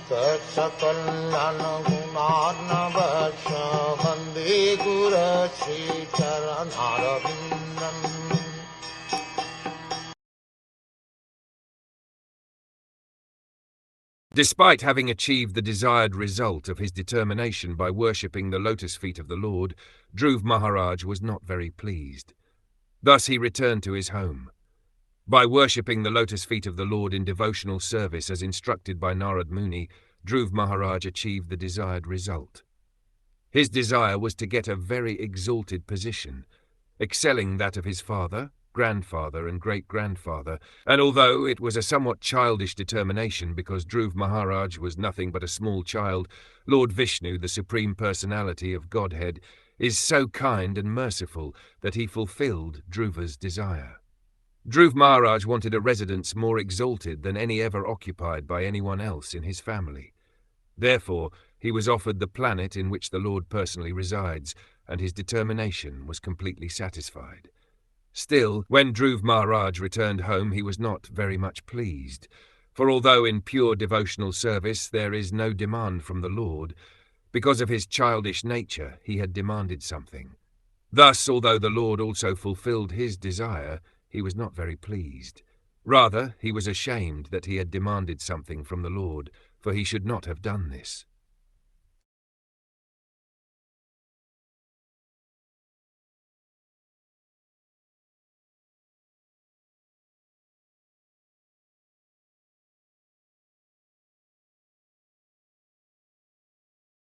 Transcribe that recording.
Saksakallan gunarnavasya Vande Guru Sri Charanarabindam. Despite having achieved the desired result of his determination by worshipping the lotus feet of the Lord, Dhruva Maharaj was not very pleased. Thus he returned to his home. By worshipping the lotus feet of the Lord in devotional service as instructed by Narad Muni, Dhruva Maharaj achieved the desired result. His desire was to get a very exalted position, excelling that of his father, grandfather and great-grandfather, and although it was a somewhat childish determination because Dhruva Maharaj was nothing but a small child, Lord Vishnu, the Supreme Personality of Godhead, is so kind and merciful that he fulfilled Dhruva's desire. Dhruva Maharaj wanted a residence more exalted than any ever occupied by anyone else in his family. Therefore, he was offered the planet in which the Lord personally resides, and his determination was completely satisfied. Still, when Dhruva Maharaj returned home, he was not very much pleased, for although in pure devotional service there is no demand from the Lord, because of his childish nature he had demanded something. Thus, although the Lord also fulfilled his desire, he was not very pleased. Rather, he was ashamed that he had demanded something from the Lord, for he should not have done this.